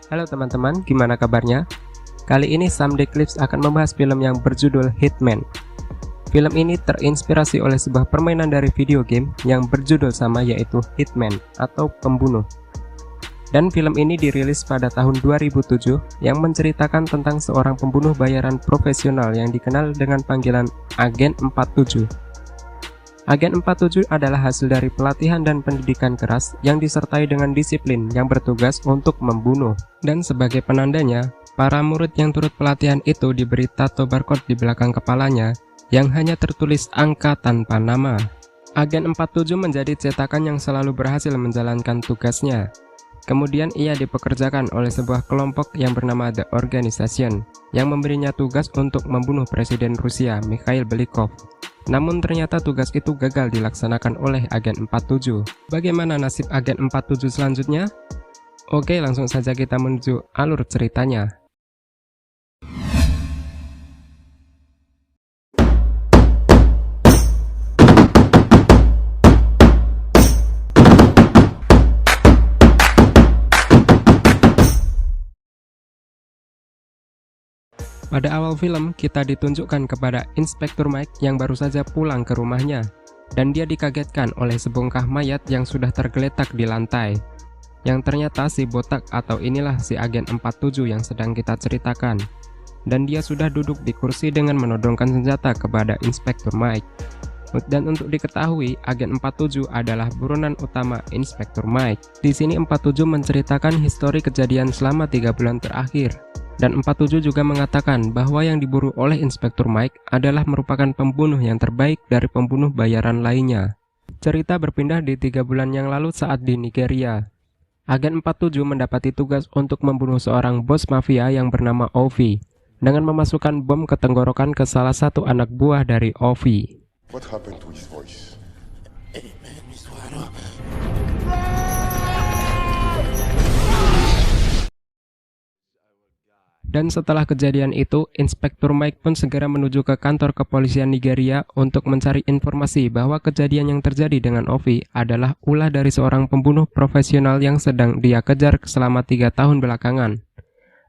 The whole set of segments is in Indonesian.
Halo teman-teman, gimana kabarnya? Kali ini Sam Clips akan membahas film yang berjudul Hitman. Film ini terinspirasi oleh sebuah permainan dari video game yang berjudul sama, yaitu Hitman atau pembunuh. Dan film ini dirilis pada tahun 2007 yang menceritakan tentang seorang pembunuh bayaran profesional yang dikenal dengan panggilan Agen 47. Agen 47 adalah hasil dari pelatihan dan pendidikan keras yang disertai dengan disiplin yang bertugas untuk membunuh. Dan sebagai penandanya, para murid yang turut pelatihan itu diberi tato barcode di belakang kepalanya yang hanya tertulis angka tanpa nama. Agen 47 menjadi cetakan yang selalu berhasil menjalankan tugasnya. Kemudian ia dipekerjakan oleh sebuah kelompok yang bernama The Organization yang memberinya tugas untuk membunuh Presiden Rusia Mikhail Belikov. Namun ternyata tugas itu gagal dilaksanakan oleh Agen 47. Bagaimana nasib Agen 47 selanjutnya? Oke, langsung saja kita menuju alur ceritanya. Pada awal film, kita ditunjukkan kepada Inspektur Mike yang baru saja pulang ke rumahnya, dan dia dikagetkan oleh sebongkah mayat yang sudah tergeletak di lantai. Yang ternyata si botak atau inilah si Agen 47 yang sedang kita ceritakan. Dan dia sudah duduk di kursi dengan menodongkan senjata kepada Inspektur Mike. Dan untuk diketahui, Agen 47 adalah buronan utama Inspektur Mike. Di sini 47 menceritakan histori kejadian selama 3 bulan terakhir. Dan 47 juga mengatakan bahwa yang diburu oleh Inspektur Mike adalah merupakan pembunuh yang terbaik dari pembunuh bayaran lainnya. Cerita berpindah di 3 bulan yang lalu saat di Nigeria. Agen 47 mendapati tugas untuk membunuh seorang bos mafia yang bernama Ovi dengan memasukkan bom ke tenggorokan ke salah satu anak buah dari Ovi. What happened to his voice? Dan setelah kejadian itu, Inspektur Mike pun segera menuju ke kantor kepolisian Nigeria untuk mencari informasi bahwa kejadian yang terjadi dengan Ovi adalah ulah dari seorang pembunuh profesional yang sedang dia kejar selama 3 tahun belakangan.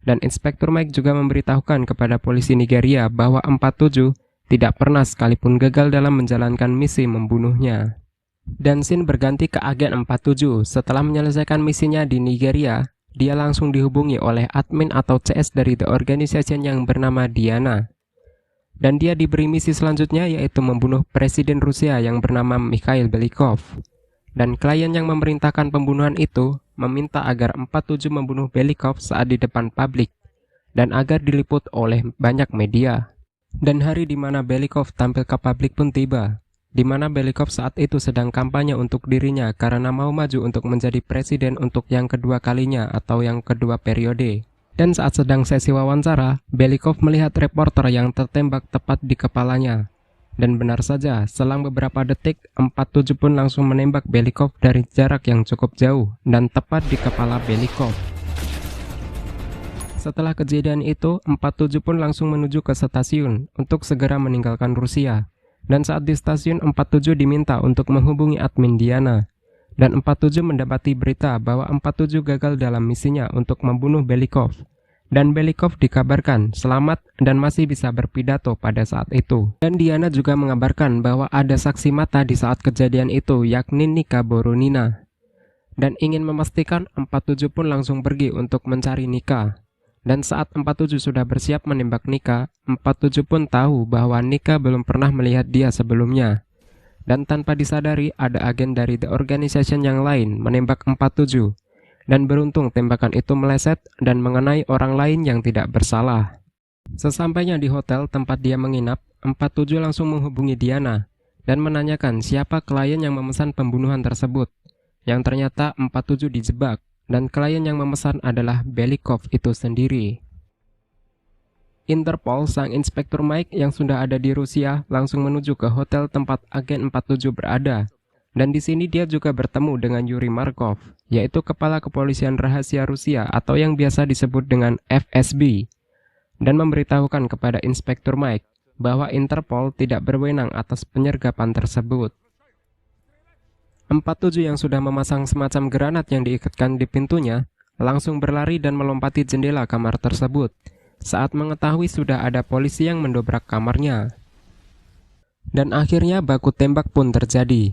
Dan Inspektur Mike juga memberitahukan kepada polisi Nigeria bahwa 47 tidak pernah sekalipun gagal dalam menjalankan misi membunuhnya. Dan scene berganti ke Agen 47. Setelah menyelesaikan misinya di Nigeria, dia langsung dihubungi oleh admin atau CS dari The Organization yang bernama Diana. Dan dia diberi misi selanjutnya, yaitu membunuh Presiden Rusia yang bernama Mikhail Belikov. Dan klien yang memerintahkan pembunuhan itu meminta agar 47 membunuh Belikov saat di depan publik dan agar diliput oleh banyak media. Dan hari di mana Belikov tampil ke publik pun tiba, di mana Belikov saat itu sedang kampanye untuk dirinya karena mau maju untuk menjadi presiden untuk yang kedua kalinya atau yang kedua periode. Dan saat sedang sesi wawancara, Belikov melihat reporter yang tertembak tepat di kepalanya. Dan benar saja, selang beberapa detik, 47 pun langsung menembak Belikov dari jarak yang cukup jauh dan tepat di kepala Belikov. Setelah kejadian itu, 47 pun langsung menuju ke stasiun untuk segera meninggalkan Rusia. Dan saat di stasiun, 47 diminta untuk menghubungi admin Diana. Dan 47 mendapati berita bahwa 47 gagal dalam misinya untuk membunuh Belikov. Dan Belikov dikabarkan selamat dan masih bisa berpidato pada saat itu. Dan Diana juga mengabarkan bahwa ada saksi mata di saat kejadian itu, yakni Nika Boronina. Dan ingin memastikan, 47 pun langsung pergi untuk mencari Nika. Dan saat 47 sudah bersiap menembak Nika, 47 pun tahu bahwa Nika belum pernah melihat dia sebelumnya. Dan tanpa disadari, ada agen dari The Organization yang lain menembak 47. Dan beruntung tembakan itu meleset dan mengenai orang lain yang tidak bersalah. Sesampainya di hotel tempat dia menginap, 47 langsung menghubungi Diana dan menanyakan siapa klien yang memesan pembunuhan tersebut. Yang ternyata 47 dijebak. Dan klien yang memesan adalah Belikov itu sendiri. Interpol, sang Inspektur Mike yang sudah ada di Rusia, langsung menuju ke hotel tempat Agen 47 berada. Dan di sini dia juga bertemu dengan Yuri Markov, yaitu kepala kepolisian rahasia Rusia atau yang biasa disebut dengan FSB. Dan memberitahukan kepada Inspektur Mike bahwa Interpol tidak berwenang atas penyergapan tersebut. 47 yang sudah memasang semacam granat yang diikatkan di pintunya langsung berlari dan melompati jendela kamar tersebut saat mengetahui sudah ada polisi yang mendobrak kamarnya. Dan akhirnya baku tembak pun terjadi.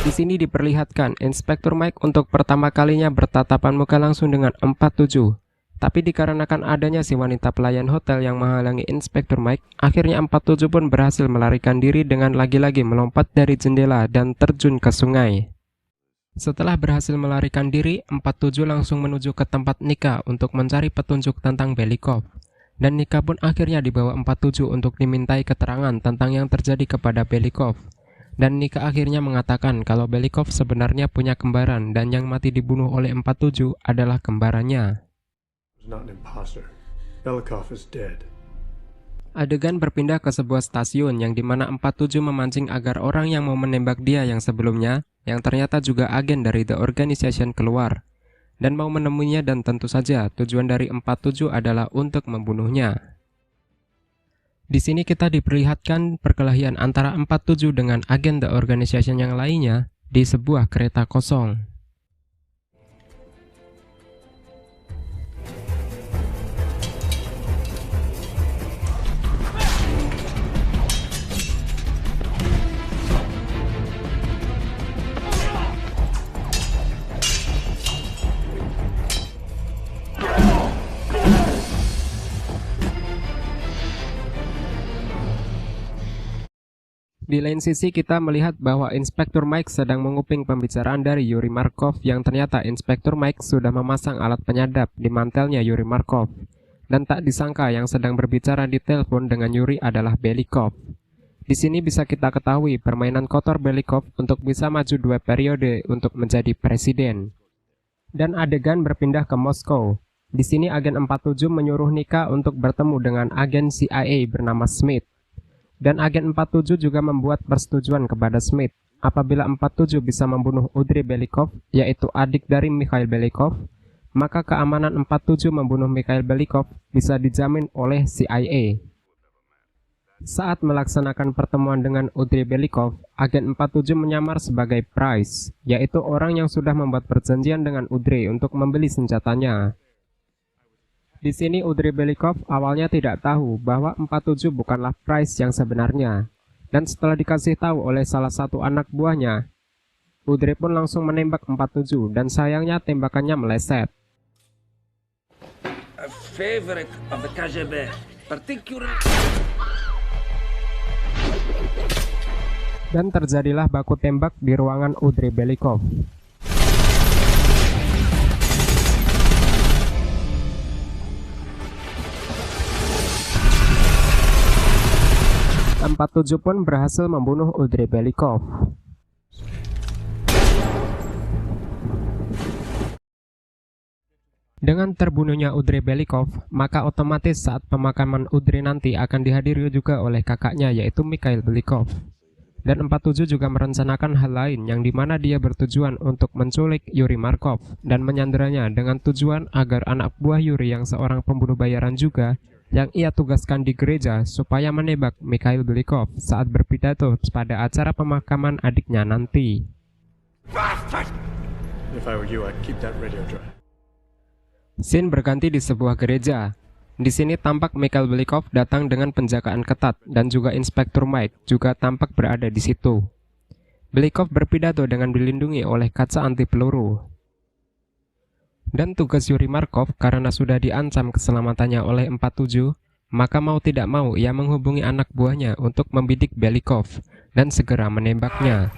Di sini diperlihatkan Inspektur Mike untuk pertama kalinya bertatapan muka langsung dengan 47. Tapi dikarenakan adanya si wanita pelayan hotel yang menghalangi Inspektur Mike, akhirnya 47 pun berhasil melarikan diri dengan lagi-lagi melompat dari jendela dan terjun ke sungai. Setelah berhasil melarikan diri, 47 langsung menuju ke tempat Nika untuk mencari petunjuk tentang Belikov. Dan Nika pun akhirnya dibawa 47 untuk dimintai keterangan tentang yang terjadi kepada Belikov. Dan Nika akhirnya mengatakan kalau Belikov sebenarnya punya kembaran dan yang mati dibunuh oleh 47 adalah kembarannya. Adegan berpindah ke sebuah stasiun yang dimana 47 memancing agar orang yang mau menembak dia yang sebelumnya, yang ternyata juga agen dari The Organization keluar. Dan mau menemuinya dan tentu saja tujuan dari 47 adalah untuk membunuhnya. Di sini kita diperlihatkan perkelahian antara 47 dengan agen The Organization yang lainnya di sebuah kereta kosong. Di lain sisi kita melihat bahwa Inspektur Mike sedang menguping pembicaraan dari Yuri Markov yang ternyata Inspektur Mike sudah memasang alat penyadap di mantelnya Yuri Markov. Dan tak disangka yang sedang berbicara di telepon dengan Yuri adalah Belikov. Di sini bisa kita ketahui permainan kotor Belikov untuk bisa maju 2 periode untuk menjadi presiden. Dan adegan berpindah ke Moskow. Di sini agen 47 menyuruh Nika untuk bertemu dengan agen CIA bernama Smith. Dan agen 47 juga membuat persetujuan kepada Smith apabila 47 bisa membunuh Audrey Belikov, yaitu adik dari Mikhail Belikov, maka keamanan 47 membunuh Mikhail Belikov bisa dijamin oleh CIA. Saat melaksanakan pertemuan dengan Audrey Belikov, agen 47 menyamar sebagai Price, yaitu orang yang sudah membuat perjanjian dengan Audrey untuk membeli senjatanya. Di sini Audrey Belikov awalnya tidak tahu bahwa 47 bukanlah Price yang sebenarnya. Dan setelah dikasih tahu oleh salah satu anak buahnya, Audrey pun langsung menembak 47 dan sayangnya tembakannya meleset. A favorite of the KGB, particularly... Dan terjadilah baku tembak di ruangan Audrey Belikov. 47 pun berhasil membunuh Audrey Belikov. Dengan terbunuhnya Audrey Belikov, maka otomatis saat pemakaman Audrey nanti akan dihadiri juga oleh kakaknya yaitu Mikhail Belikov. Dan 47 juga merencanakan hal lain yang dimana dia bertujuan untuk menculik Yuri Markov dan menyanderanya dengan tujuan agar anak buah Yuri yang seorang pembunuh bayaran juga yang ia tugaskan di gereja supaya menembak Mikhail Belikov saat berpidato pada acara pemakaman adiknya nanti. Scene berganti di sebuah gereja. Di sini tampak Mikhail Belikov datang dengan penjagaan ketat dan juga Inspektur Mike juga tampak berada di situ. Belikov berpidato dengan dilindungi oleh kaca anti peluru. Dan tugas Yuri Markov karena sudah diancam keselamatannya oleh 47, maka mau tidak mau ia menghubungi anak buahnya untuk membidik Belikov dan segera menembaknya.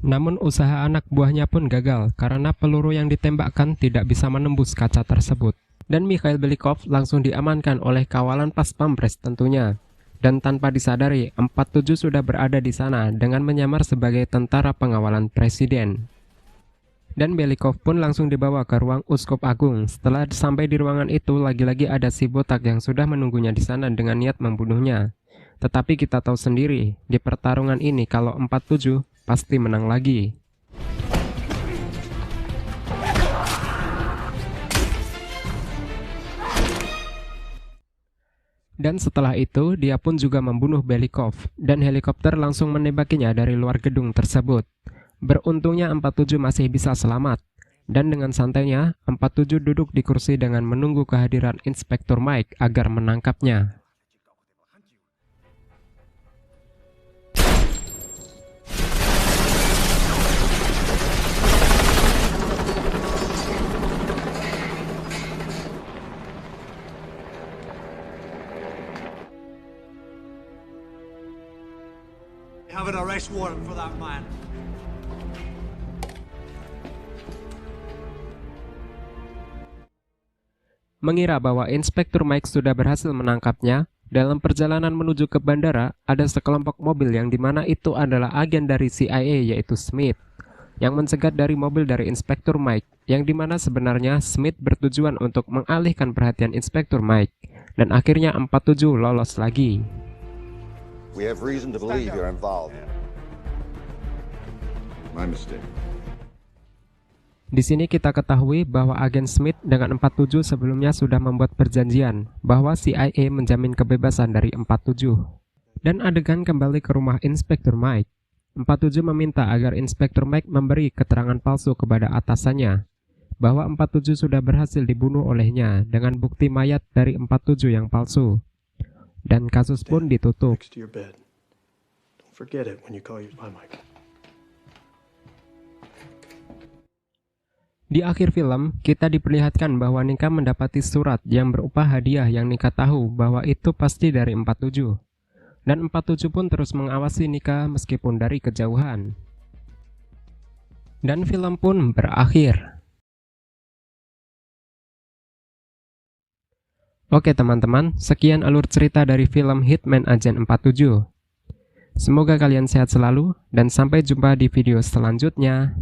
Namun usaha anak buahnya pun gagal karena peluru yang ditembakkan tidak bisa menembus kaca tersebut. Dan Mikhail Belikov langsung diamankan oleh kawalan pas pampres tentunya. Dan tanpa disadari, 47 sudah berada di sana dengan menyamar sebagai tentara pengawalan presiden. Dan Belikov pun langsung dibawa ke ruang Uskup Agung. Setelah sampai di ruangan itu, lagi-lagi ada si botak yang sudah menunggunya di sana dengan niat membunuhnya. Tetapi kita tahu sendiri, di pertarungan ini kalau 47 pasti menang lagi. Dan setelah itu, dia pun juga membunuh Belikov, dan helikopter langsung menembakinya dari luar gedung tersebut. Beruntungnya 47 masih bisa selamat, dan dengan santainya, 47 duduk di kursi dengan menunggu kehadiran Inspektur Mike agar menangkapnya. Have an arrest warrant for that man. Mengira bahwa Inspektur Mike sudah berhasil menangkapnya, dalam perjalanan menuju ke bandara, ada sekelompok mobil yang dimana itu adalah agen dari CIA yaitu Smith, yang mencegat dari mobil dari Inspektur Mike, yang dimana sebenarnya Smith bertujuan untuk mengalihkan perhatian Inspektur Mike, dan akhirnya 47 lolos lagi. We have reason to believe you're involved. My mistake. Di sini kita ketahui bahwa agen Smith dengan 47 sebelumnya sudah membuat perjanjian bahwa CIA menjamin kebebasan dari 47. Dan adegan kembali ke rumah Inspektur Mike. 47 meminta agar Inspektur Mike memberi keterangan palsu kepada atasannya bahwa 47 sudah berhasil dibunuh olehnya dengan bukti mayat dari 47 yang palsu. Dan kasus pun ditutup. Next to your bed. Don't forget it when you call your Mike. Di akhir film, kita diperlihatkan bahwa Nika mendapati surat yang berupa hadiah yang Nika tahu bahwa itu pasti dari 47. Dan 47 pun terus mengawasi Nika meskipun dari kejauhan. Dan film pun berakhir. Oke teman-teman, sekian alur cerita dari film Hitman Agent 47. Semoga kalian sehat selalu, dan sampai jumpa di video selanjutnya.